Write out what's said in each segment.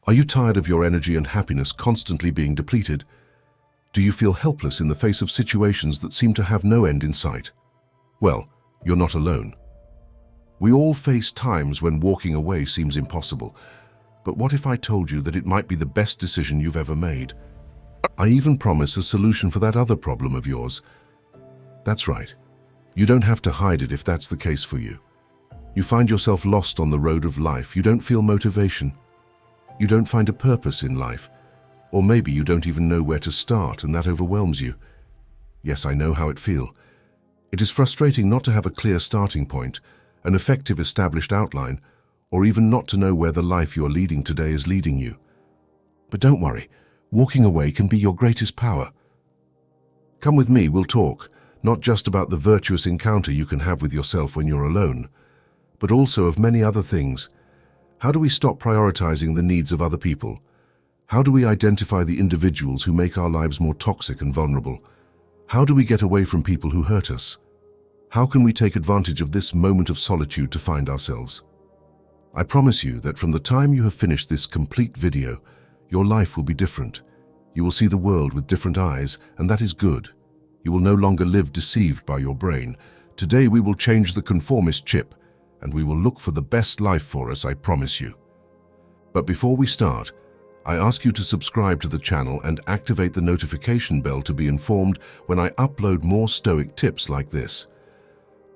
Are you tired of your energy and happiness constantly being depleted? Do you feel helpless in the face of situations that seem to have no end in sight? Well, you're not alone. We all face times when walking away seems impossible. But what if I told you that it might be the best decision you've ever made? I even promise a solution for that other problem of yours. That's right. You don't have to hide it if that's the case for you. You find yourself lost on the road of life. You don't feel motivation. You don't find a purpose in life. Or maybe you don't even know where to start, and that overwhelms you. Yes, I know how it feels. It is frustrating not to have a clear starting point, an effective established outline, or even not to know where the life you're leading today is leading you. But don't worry, walking away can be your greatest power. Come with me, we'll talk, not just about the virtuous encounter you can have with yourself when you're alone, but also of many other things. How do we stop prioritizing the needs of other people? How do we identify the individuals who make our lives more toxic and vulnerable? How do we get away from people who hurt us? How can we take advantage of this moment of solitude to find ourselves? I promise you that from the time you have finished this complete video, your life will be different. You will see the world with different eyes, and that is good. You will no longer live deceived by your brain. Today we will change the conformist chip, and we will look for the best life for us, I promise you. But before we start, I ask you to subscribe to the channel and activate the notification bell to be informed when I upload more Stoic tips like this.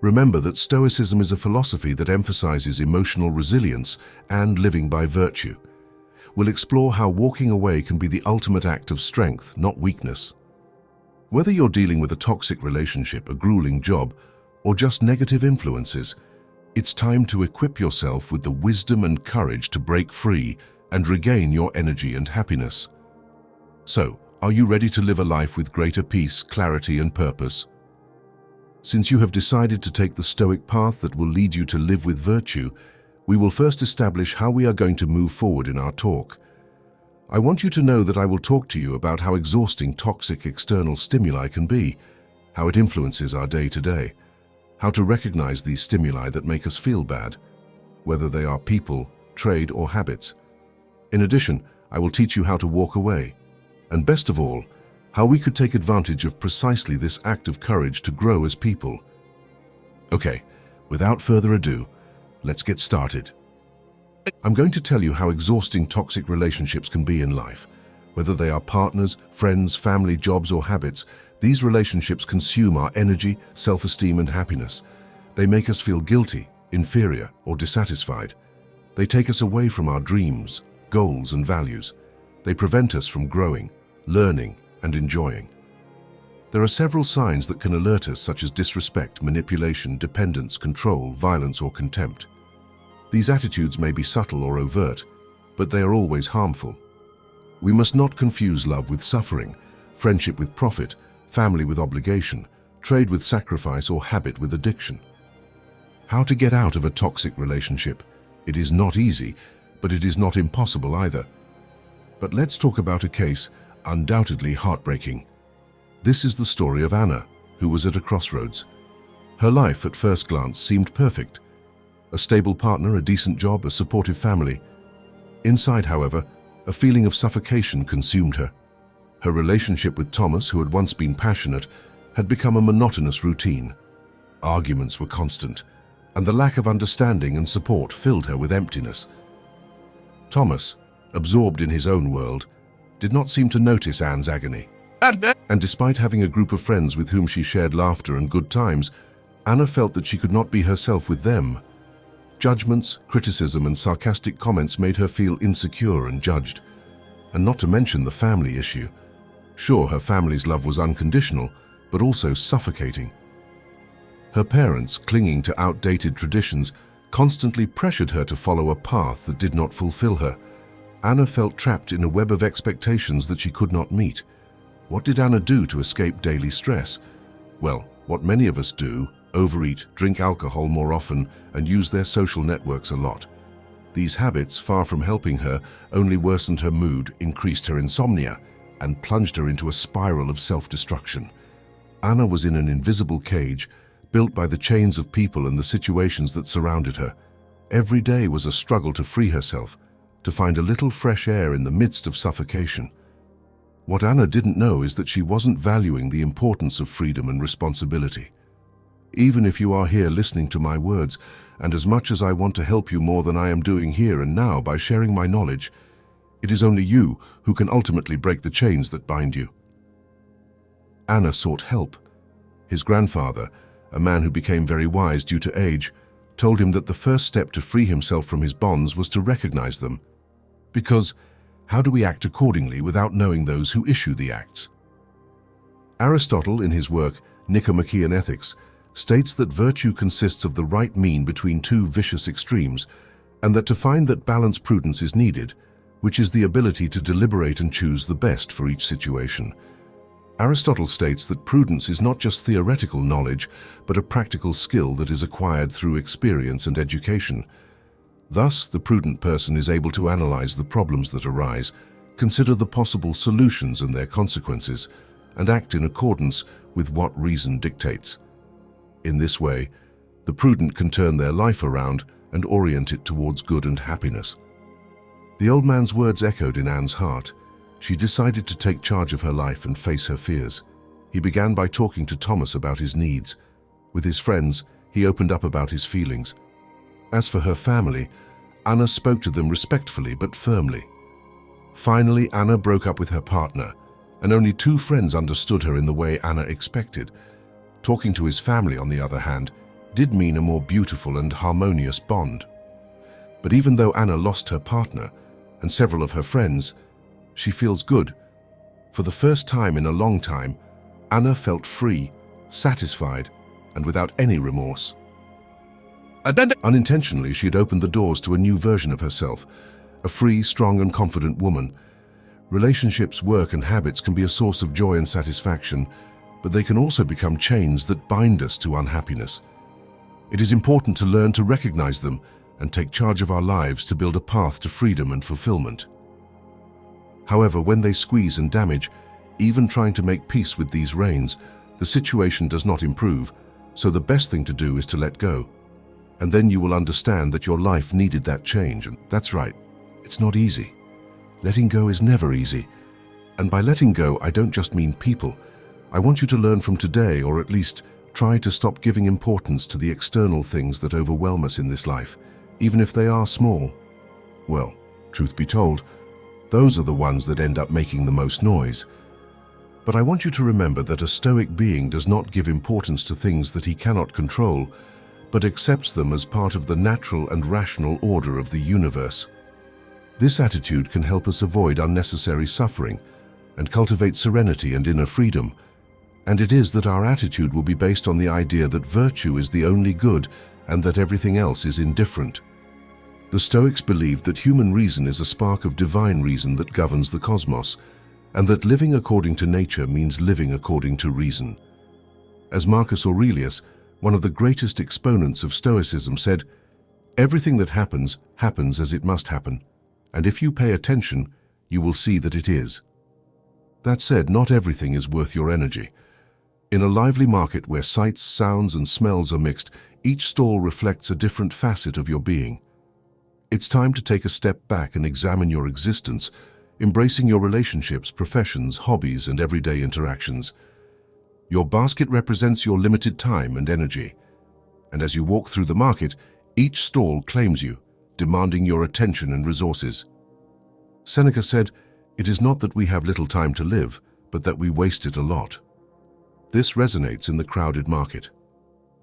Remember that Stoicism is a philosophy that emphasizes emotional resilience and living by virtue. We'll explore how walking away can be the ultimate act of strength, not weakness. Whether you're dealing with a toxic relationship, a grueling job, or just negative influences, it's time to equip yourself with the wisdom and courage to break free and regain your energy and happiness. So, are you ready to live a life with greater peace, clarity, and purpose? Since you have decided to take the Stoic path that will lead you to live with virtue, we will first establish how we are going to move forward in our talk. I want you to know that I will talk to you about how exhausting toxic external stimuli can be, how it influences our day-to-day, how to recognize these stimuli that make us feel bad, whether they are people, trade, or habits. In addition, I will teach you how to walk away, and best of all, how we could take advantage of precisely this act of courage to grow as people. Okay, without further ado, let's get started. I'm going to tell you how exhausting toxic relationships can be in life. Whether they are partners, friends, family, jobs, or habits, these relationships consume our energy, self-esteem, and happiness. They make us feel guilty, inferior, or dissatisfied. They take us away from our dreams, goals, and values. They prevent us from growing, learning, and enjoying. There are several signs that can alert us, such as disrespect, manipulation, dependence, control, violence, or contempt. These attitudes may be subtle or overt, but they are always harmful. We must not confuse love with suffering, friendship with profit, family with obligation, trade with sacrifice, or habit with addiction. How to get out of a toxic relationship? It is not easy, but it is not impossible either. But let's talk about a case undoubtedly heartbreaking. This is the story of Anna, who was at a crossroads. Her life at first glance seemed perfect. A stable partner, a decent job, a supportive family. Inside, however, a feeling of suffocation consumed her. Her relationship with Thomas, who had once been passionate, had become a monotonous routine. Arguments were constant, and the lack of understanding and support filled her with emptiness. Thomas, absorbed in his own world, did not seem to notice Anne's agony. And despite having a group of friends with whom she shared laughter and good times, Anna felt that she could not be herself with them. Judgments, criticism, and sarcastic comments made her feel insecure and judged. And not to mention the family issue. Sure, her family's love was unconditional, but also suffocating. Her parents, clinging to outdated traditions, constantly pressured her to follow a path that did not fulfill her. Anna felt trapped in a web of expectations that she could not meet. What did Anna do to escape daily stress? Well, what many of us do: overeat, drink alcohol more often, and use their social networks a lot. These habits, far from helping her, only worsened her mood, increased her insomnia, and plunged her into a spiral of self-destruction. Anna was in an invisible cage, built by the chains of people and the situations that surrounded her. Every day was a struggle to free herself, to find a little fresh air in the midst of suffocation. What Anna didn't know is that she wasn't valuing the importance of freedom and responsibility. Even if you are here listening to my words, and as much as I want to help you more than I am doing here and now by sharing my knowledge, it is only you who can ultimately break the chains that bind you. Anna sought help. His grandfather, a man who became very wise due to age, told him that the first step to free himself from his bonds was to recognize them. Because how do we act accordingly without knowing those who issue the acts? Aristotle, in his work Nicomachean Ethics, states that virtue consists of the right mean between two vicious extremes, and that to find that balance prudence is needed, which is the ability to deliberate and choose the best for each situation. Aristotle states that prudence is not just theoretical knowledge, but a practical skill that is acquired through experience and education. Thus, the prudent person is able to analyze the problems that arise, consider the possible solutions and their consequences, and act in accordance with what reason dictates. In this way, the prudent can turn their life around and orient it towards good and happiness. The old man's words echoed in Anne's heart. She decided to take charge of her life and face her fears. He began by talking to Thomas about his needs. With his friends, he opened up about his feelings. As for her family, Anna spoke to them respectfully but firmly. Finally, Anna broke up with her partner, and only 2 friends understood her in the way Anna expected. Talking to his family, on the other hand, did mean a more beautiful and harmonious bond. But even though Anna lost her partner and several of her friends, she feels good. For the first time in a long time, Anna felt free, satisfied, and without any remorse. Unintentionally, she had opened the doors to a new version of herself, a free, strong, and confident woman. Relationships, work, and habits can be a source of joy and satisfaction, but they can also become chains that bind us to unhappiness. It is important to learn to recognize them and take charge of our lives to build a path to freedom and fulfillment. However, when they squeeze and damage, even trying to make peace with these reins, the situation does not improve, so the best thing to do is to let go. And then you will understand that your life needed that change. And that's right, it's not easy. Letting go is never easy. And by letting go, I don't just mean people. I want you to learn from today, or at least try to stop giving importance to the external things that overwhelm us in this life, even if they are small. Well, truth be told, those are the ones that end up making the most noise. But I want you to remember that a Stoic being does not give importance to things that he cannot control, but accepts them as part of the natural and rational order of the universe. This attitude can help us avoid unnecessary suffering and cultivate serenity and inner freedom. And it is that our attitude will be based on the idea that virtue is the only good and that everything else is indifferent. The Stoics believed that human reason is a spark of divine reason that governs the cosmos, and that living according to nature means living according to reason. As Marcus Aurelius, one of the greatest exponents of Stoicism, said, "Everything that happens, happens as it must happen, and if you pay attention, you will see that it is." That said, not everything is worth your energy. In a lively market where sights, sounds, and smells are mixed, each stall reflects a different facet of your being. It's time to take a step back and examine your existence, embracing your relationships, professions, hobbies, and everyday interactions. Your basket represents your limited time and energy. And as you walk through the market, each stall claims you, demanding your attention and resources. Seneca said, "It is not that we have little time to live, but that we waste it a lot." This resonates in the crowded market.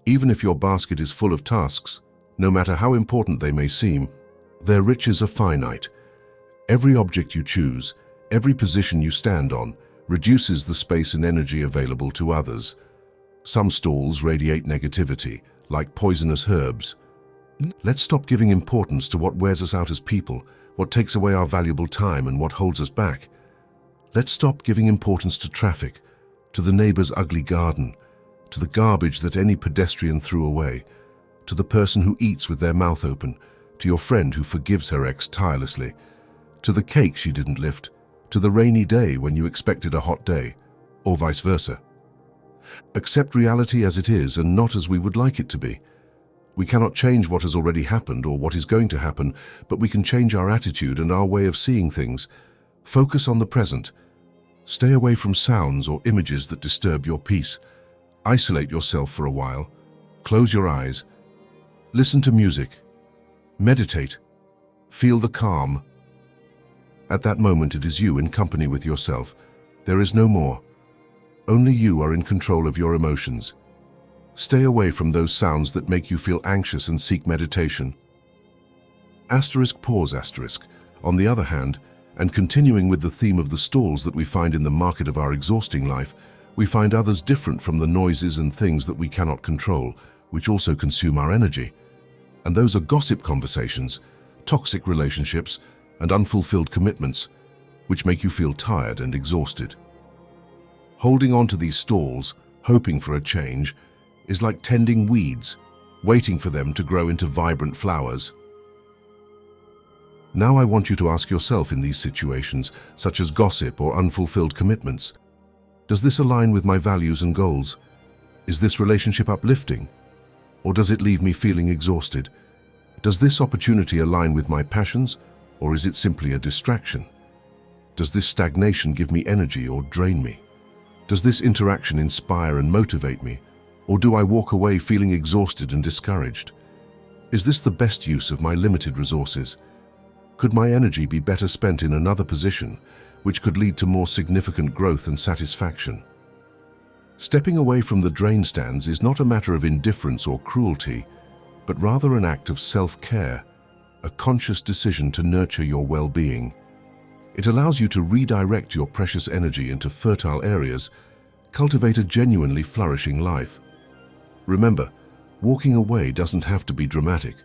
Even if your basket is full of tasks, no matter how important they may seem, their riches are finite. Every object you choose, every position you stand on, reduces the space and energy available to others. Some stalls radiate negativity, like poisonous herbs. Let's stop giving importance to what wears us out as people, what takes away our valuable time, and what holds us back. Let's stop giving importance to traffic, to the neighbor's ugly garden, to the garbage that any pedestrian threw away, to the person who eats with their mouth open, to your friend who forgives her ex tirelessly, to the cake she didn't lift, to the rainy day when you expected a hot day, or vice versa. Accept reality as it is and not as we would like it to be. We cannot change what has already happened or what is going to happen, but we can change our attitude and our way of seeing things. Focus on the present. Stay away from sounds or images that disturb your peace. Isolate yourself for a while. Close your eyes. Listen to music. Meditate. Feel the calm. At that moment, it is you in company with yourself. There is no more. Only you are in control of your emotions. Stay away from those sounds that make you feel anxious and seek meditation. Pause. On the other hand, and continuing with the theme of the stalls that we find in the market of our exhausting life, we find others different from the noises and things that we cannot control, which also consume our energy. And those are gossip conversations, toxic relationships, and unfulfilled commitments, which make you feel tired and exhausted. Holding on to these stalls, hoping for a change, is like tending weeds, waiting for them to grow into vibrant flowers. Now I want you to ask yourself in these situations, such as gossip or unfulfilled commitments, does this align with my values and goals? Is this relationship uplifting? Or does it leave me feeling exhausted? Does this opportunity align with my passions, or is it simply a distraction? Does this stagnation give me energy or drain me? Does this interaction inspire and motivate me? Or do I walk away feeling exhausted and discouraged? Is this the best use of my limited resources? Could my energy be better spent in another position, which could lead to more significant growth and satisfaction? Stepping away from the drain stands is not a matter of indifference or cruelty, but rather an act of self-care, a conscious decision to nurture your well-being. It allows you to redirect your precious energy into fertile areas, cultivate a genuinely flourishing life. Remember, walking away doesn't have to be dramatic.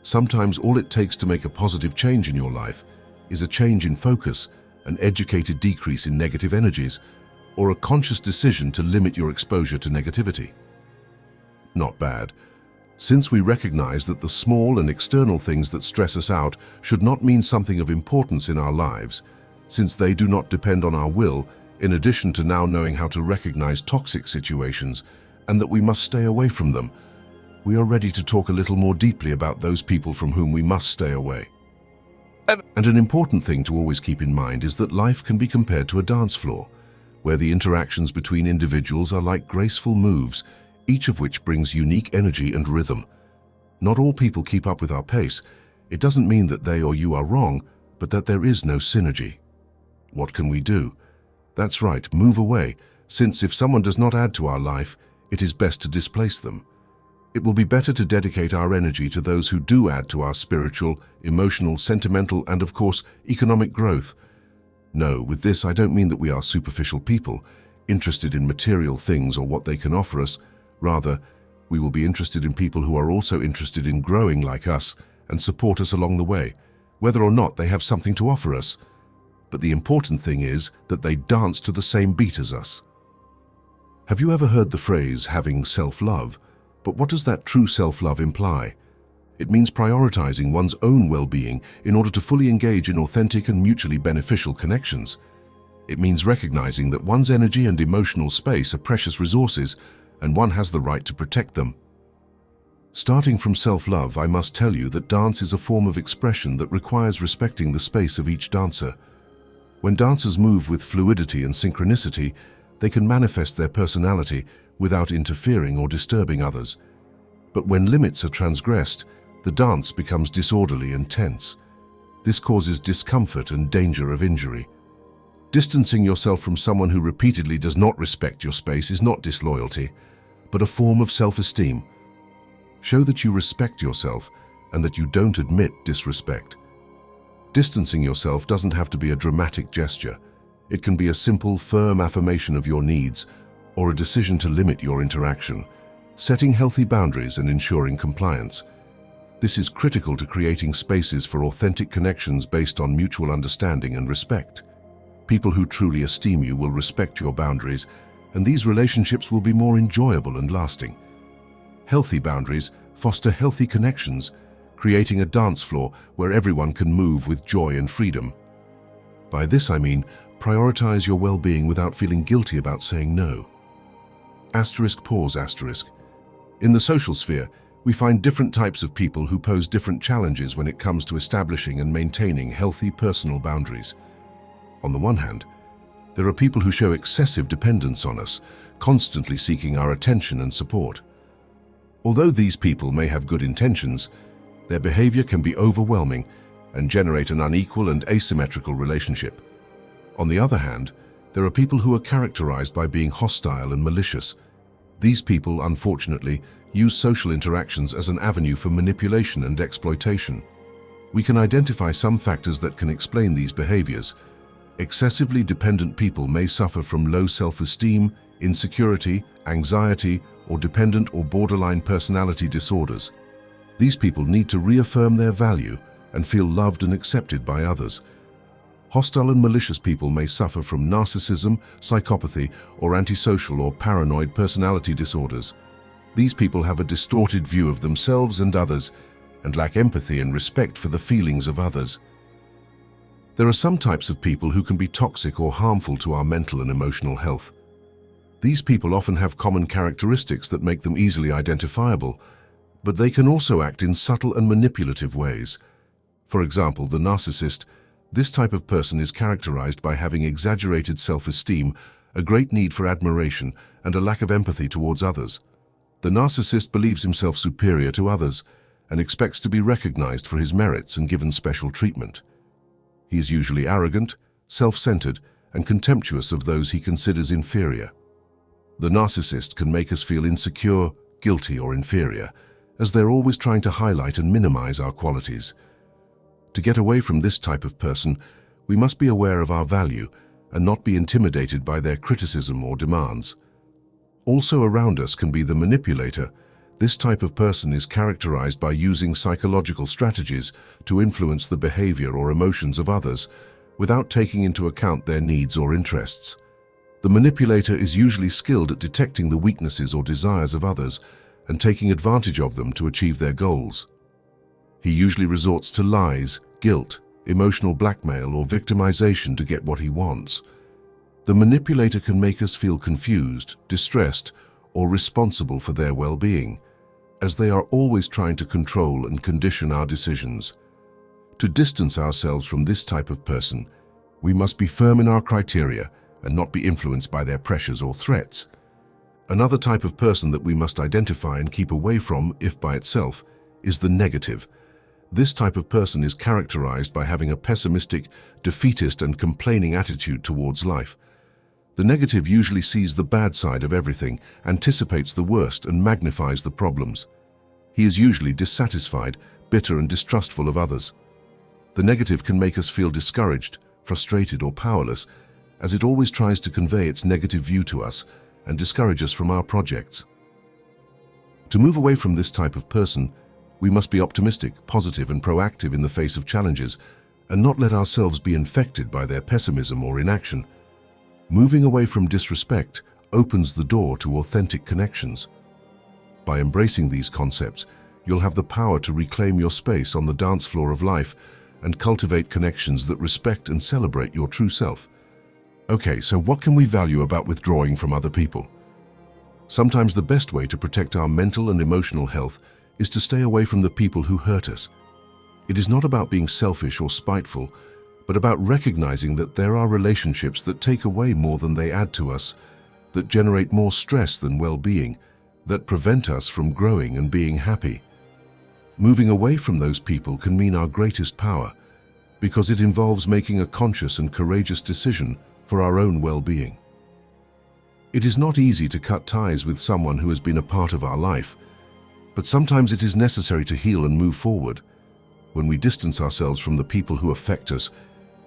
Sometimes all it takes to make a positive change in your life is a change in focus, an educated decrease in negative energies, or a conscious decision to limit your exposure to negativity. Not bad. Since we recognize that the small and external things that stress us out should not mean something of importance in our lives, since they do not depend on our will, in addition to now knowing how to recognize toxic situations, and that we must stay away from them, we are ready to talk a little more deeply about those people from whom we must stay away. And an important thing to always keep in mind is that life can be compared to a dance floor, where the interactions between individuals are like graceful moves, each of which brings unique energy and rhythm. Not all people keep up with our pace. It doesn't mean that they or you are wrong, but that there is no synergy. What can we do? That's right, move away, since if someone does not add to our life, it is best to displace them. It will be better to dedicate our energy to those who do add to our spiritual, emotional, sentimental, and of course, economic growth. No, with this I don't mean that we are superficial people, interested in material things or what they can offer us. Rather, we will be interested in people who are also interested in growing like us and support us along the way, whether or not they have something to offer us. But the important thing is that they dance to the same beat as us. Have you ever heard the phrase, having self-love? But what does that true self-love imply? It means prioritizing one's own well-being in order to fully engage in authentic and mutually beneficial connections. It means recognizing that one's energy and emotional space are precious resources, and one has the right to protect them. Starting from self-love, I must tell you that dance is a form of expression that requires respecting the space of each dancer. When dancers move with fluidity and synchronicity, they can manifest their personality without interfering or disturbing others. But when limits are transgressed, the dance becomes disorderly and tense. This causes discomfort and danger of injury. Distancing yourself from someone who repeatedly does not respect your space is not disloyalty, but a form of self-esteem. Show that you respect yourself and that you don't admit disrespect. Distancing yourself doesn't have to be a dramatic gesture. It can be a simple, firm affirmation of your needs or a decision to limit your interaction, setting healthy boundaries and ensuring compliance. This is critical to creating spaces for authentic connections based on mutual understanding and respect. People who truly esteem you will respect your boundaries, and these relationships will be more enjoyable and lasting. Healthy boundaries foster healthy connections, creating a dance floor where everyone can move with joy and freedom. By this I mean, prioritize your well-being without feeling guilty about saying no. Pause. In the social sphere, we find different types of people who pose different challenges when it comes to establishing and maintaining healthy personal boundaries. On the one hand, there are people who show excessive dependence on us, constantly seeking our attention and support. Although these people may have good intentions, their behavior can be overwhelming and generate an unequal and asymmetrical relationship. On the other hand, there are people who are characterized by being hostile and malicious. These people, unfortunately, use social interactions as an avenue for manipulation and exploitation. We can identify some factors that can explain these behaviors. Excessively dependent people may suffer from low self-esteem, insecurity, anxiety, or dependent or borderline personality disorders. These people need to reaffirm their value and feel loved and accepted by others. Hostile and malicious people may suffer from narcissism, psychopathy, or antisocial or paranoid personality disorders. These people have a distorted view of themselves and others and lack empathy and respect for the feelings of others. There are some types of people who can be toxic or harmful to our mental and emotional health. These people often have common characteristics that make them easily identifiable, but they can also act in subtle and manipulative ways. For example, the narcissist. This type of person is characterized by having exaggerated self-esteem, a great need for admiration, and a lack of empathy towards others. The narcissist believes himself superior to others and expects to be recognized for his merits and given special treatment. He is usually arrogant, self-centered, and contemptuous of those he considers inferior. The narcissist can make us feel insecure, guilty, or inferior, as they're always trying to highlight and minimize our qualities. To get away from this type of person, we must be aware of our value and not be intimidated by their criticism or demands. Also around us can be the manipulator. This type of person is characterized by using psychological strategies to influence the behavior or emotions of others without taking into account their needs or interests. The manipulator is usually skilled at detecting the weaknesses or desires of others and taking advantage of them to achieve their goals. He usually resorts to lies, guilt, emotional blackmail, or victimization to get what he wants. The manipulator can make us feel confused, distressed, or responsible for their well-being, as they are always trying to control and condition our decisions. To distance ourselves from this type of person, we must be firm in our criteria and not be influenced by their pressures or threats. Another type of person that we must identify and keep away from, if by itself, is the negative. This type of person is characterized by having a pessimistic, defeatist, and complaining attitude towards life. The negative usually sees the bad side of everything, anticipates the worst, and magnifies the problems. He is usually dissatisfied, bitter, and distrustful of others. The negative can make us feel discouraged, frustrated, or powerless, as it always tries to convey its negative view to us and discourage us from our projects. To move away from this type of person, we must be optimistic, positive, and proactive in the face of challenges, and not let ourselves be infected by their pessimism or inaction. Moving away from disrespect opens the door to authentic connections. By embracing these concepts, you'll have the power to reclaim your space on the dance floor of life and cultivate connections that respect and celebrate your true self. Okay, so what can we value about withdrawing from other people? Sometimes the best way to protect our mental and emotional health is to stay away from the people who hurt us. It is not about being selfish or spiteful, but about recognizing that there are relationships that take away more than they add to us, that generate more stress than well-being, that prevent us from growing and being happy. Moving away from those people can mean our greatest power, because it involves making a conscious and courageous decision for our own well-being. It is not easy to cut ties with someone who has been a part of our life, but sometimes it is necessary to heal and move forward. When we distance ourselves from the people who affect us,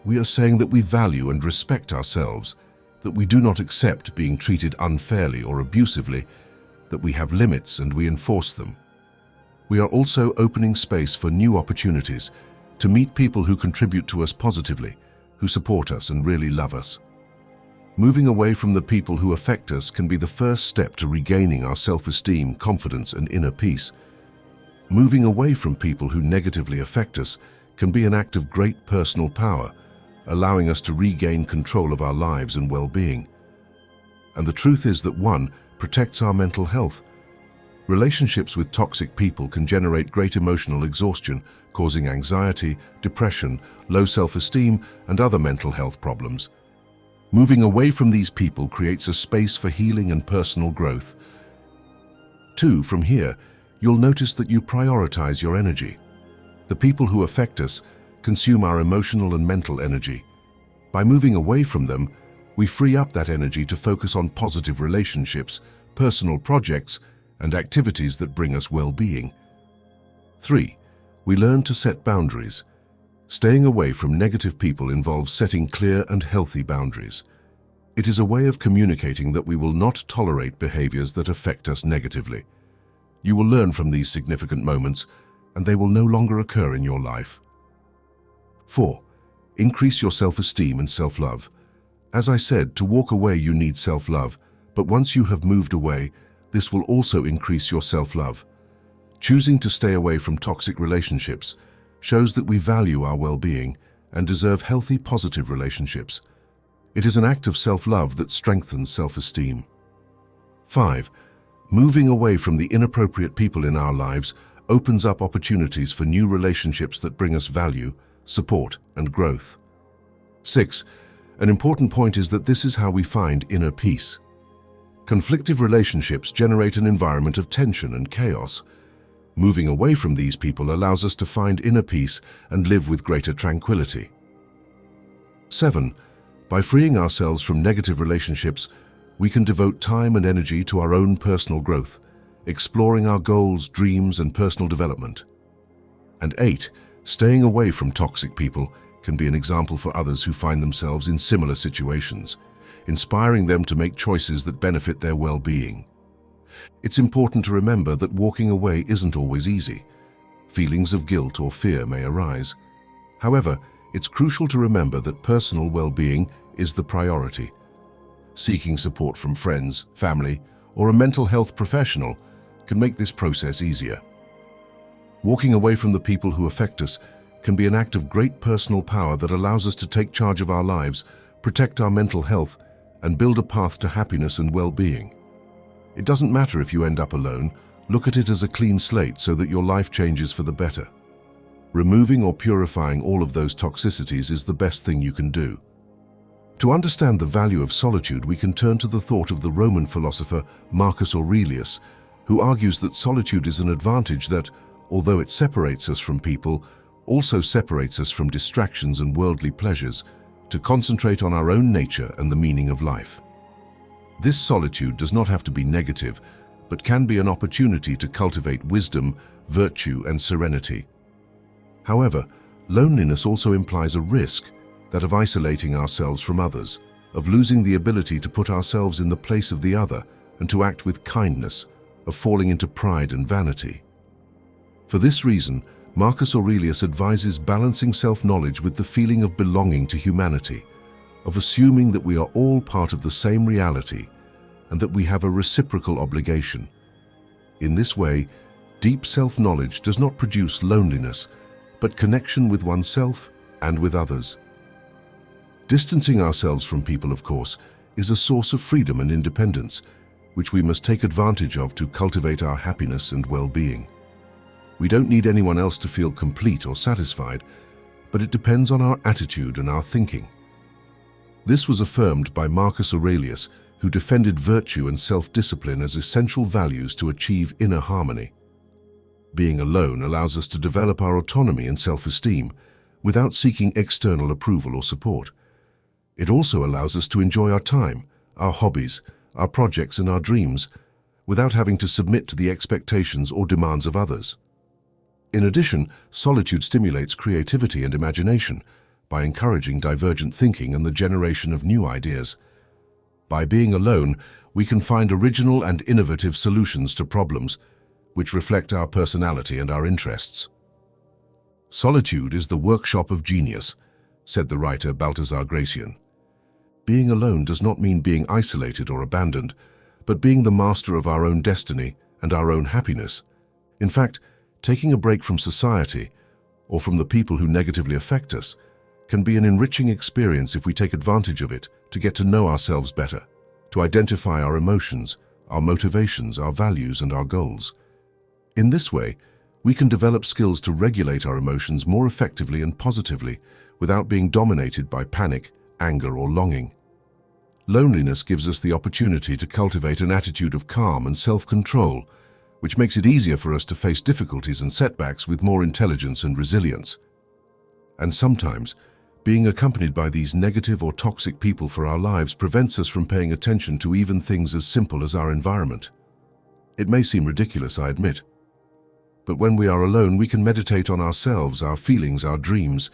we are saying that we value and respect ourselves, that we do not accept being treated unfairly or abusively, that we have limits and we enforce them. We are also opening space for new opportunities to meet people who contribute to us positively, who support us and really love us. Moving away from the people who affect us can be the first step to regaining our self-esteem, confidence, and inner peace. Moving away from people who negatively affect us can be an act of great personal power, allowing us to regain control of our lives and well-being. And the truth is that one protects our mental health. Relationships with toxic people can generate great emotional exhaustion, causing anxiety, depression, low self-esteem, and other mental health problems. Moving away from these people creates a space for healing and personal growth. 2. From here, you'll notice that you prioritize your energy. The people who affect us consume our emotional and mental energy. By moving away from them, we free up that energy to focus on positive relationships, personal projects, and activities that bring us well-being. 3. We learn to set boundaries. Staying away from negative people involves setting clear and healthy boundaries. It is a way of communicating that we will not tolerate behaviors that affect us negatively. You will learn from these significant moments, and they will no longer occur in your life. 4. Increase your self-esteem and self-love. As I said, to walk away you need self-love, but once you have moved away, this will also increase your self-love. Choosing to stay away from toxic relationships shows that we value our well-being and deserve healthy, positive relationships. It is an act of self-love that strengthens self-esteem. 5. Moving away from the inappropriate people in our lives opens up opportunities for new relationships that bring us value, support, and growth. 6. An important point is that this is how we find inner peace. Conflictive relationships generate an environment of tension and chaos. Moving away from these people allows us to find inner peace and live with greater tranquility. 7. By freeing ourselves from negative relationships, we can devote time and energy to our own personal growth, exploring our goals, dreams, and personal development. And 8. Staying away from toxic people can be an example for others who find themselves in similar situations, inspiring them to make choices that benefit their well-being. It's important to remember that walking away isn't always easy. Feelings of guilt or fear may arise. However, it's crucial to remember that personal well-being is the priority. Seeking support from friends, family, or a mental health professional can make this process easier. Walking away from the people who affect us can be an act of great personal power that allows us to take charge of our lives, protect our mental health, and build a path to happiness and well-being. It doesn't matter if you end up alone. Look at it as a clean slate so that your life changes for the better. Removing or purifying all of those toxicities is the best thing you can do. To understand the value of solitude, we can turn to the thought of the Roman philosopher Marcus Aurelius, who argues that solitude is an advantage that, although it separates us from people, also separates us from distractions and worldly pleasures, to concentrate on our own nature and the meaning of life. This solitude does not have to be negative, but can be an opportunity to cultivate wisdom, virtue, and serenity. However, loneliness also implies a risk, that of isolating ourselves from others, of losing the ability to put ourselves in the place of the other and to act with kindness, of falling into pride and vanity. For this reason, Marcus Aurelius advises balancing self-knowledge with the feeling of belonging to humanity, of assuming that we are all part of the same reality and that we have a reciprocal obligation. In this way, deep self-knowledge does not produce loneliness, but connection with oneself and with others. Distancing ourselves from people, of course, is a source of freedom and independence, which we must take advantage of to cultivate our happiness and well-being. We don't need anyone else to feel complete or satisfied, but it depends on our attitude and our thinking. This was affirmed by Marcus Aurelius, who defended virtue and self-discipline as essential values to achieve inner harmony. Being alone allows us to develop our autonomy and self-esteem without seeking external approval or support. It also allows us to enjoy our time, our hobbies, our projects, and our dreams without having to submit to the expectations or demands of others. In addition, solitude stimulates creativity and imagination by encouraging divergent thinking and the generation of new ideas. By being alone, we can find original and innovative solutions to problems which reflect our personality and our interests. Solitude is the workshop of genius, said the writer Baltasar Gracian. Being alone does not mean being isolated or abandoned, but being the master of our own destiny and our own happiness. In fact, taking a break from society, or from the people who negatively affect us, can be an enriching experience if we take advantage of it to get to know ourselves better, to identify our emotions, our motivations, our values, and our goals. In this way, we can develop skills to regulate our emotions more effectively and positively without being dominated by panic, anger, or longing. Loneliness gives us the opportunity to cultivate an attitude of calm and self-control, which makes it easier for us to face difficulties and setbacks with more intelligence and resilience. And sometimes, being accompanied by these negative or toxic people for our lives prevents us from paying attention to even things as simple as our environment. It may seem ridiculous, I admit, but when we are alone, we can meditate on ourselves, our feelings, our dreams,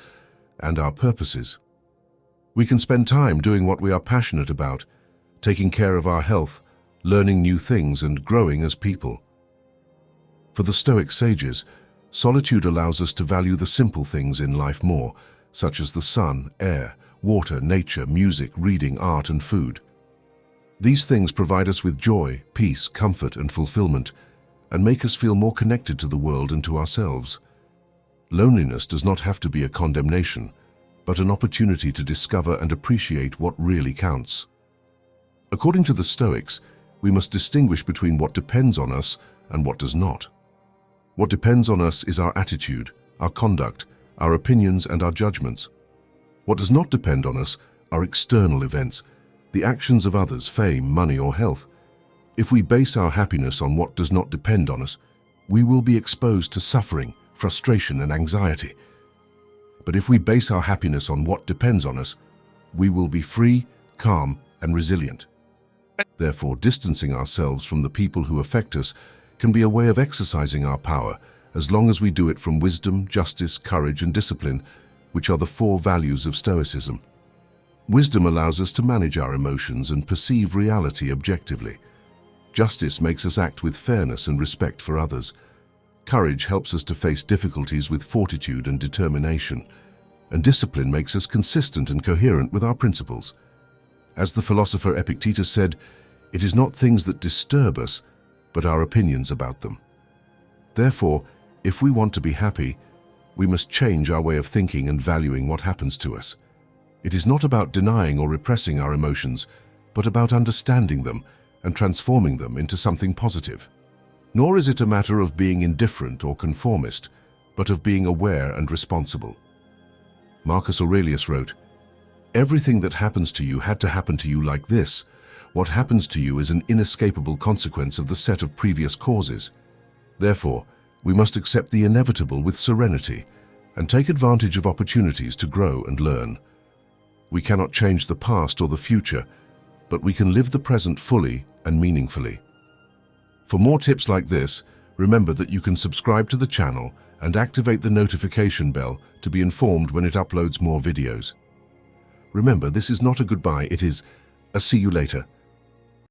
and our purposes. We can spend time doing what we are passionate about, taking care of our health, learning new things, and growing as people. For the Stoic sages, solitude allows us to value the simple things in life more, such as the sun, air, water, nature, music, reading, art, and food. These things provide us with joy, peace, comfort, and fulfillment, and make us feel more connected to the world and to ourselves. Loneliness does not have to be a condemnation, but an opportunity to discover and appreciate what really counts. According to the Stoics, we must distinguish between what depends on us and what does not. What depends on us is our attitude, our conduct, our opinions, and our judgments. What does not depend on us are external events, the actions of others, fame, money, or health. If we base our happiness on what does not depend on us, we will be exposed to suffering, frustration, and anxiety. But if we base our happiness on what depends on us, we will be free, calm, and resilient. Therefore, distancing ourselves from the people who affect us can be a way of exercising our power, as long as we do it from wisdom, justice, courage, and discipline, which are the 4 values of Stoicism. Wisdom allows us to manage our emotions and perceive reality objectively. Justice makes us act with fairness and respect for others. Courage helps us to face difficulties with fortitude and determination. And discipline makes us consistent and coherent with our principles. As the philosopher Epictetus said, it is not things that disturb us, but our opinions about them. Therefore, if we want to be happy, we must change our way of thinking and valuing what happens to us. It is not about denying or repressing our emotions, but about understanding them and transforming them into something positive. Nor is it a matter of being indifferent or conformist, but of being aware and responsible. Marcus Aurelius wrote, "Everything that happens to you had to happen to you like this. What happens to you is an inescapable consequence of the set of previous causes. Therefore, we must accept the inevitable with serenity and take advantage of opportunities to grow and learn. We cannot change the past or the future, but we can live the present fully and meaningfully." For more tips like this, remember that you can subscribe to the channel and activate the notification bell to be informed when it uploads more videos. Remember, this is not a goodbye, it is a see you later.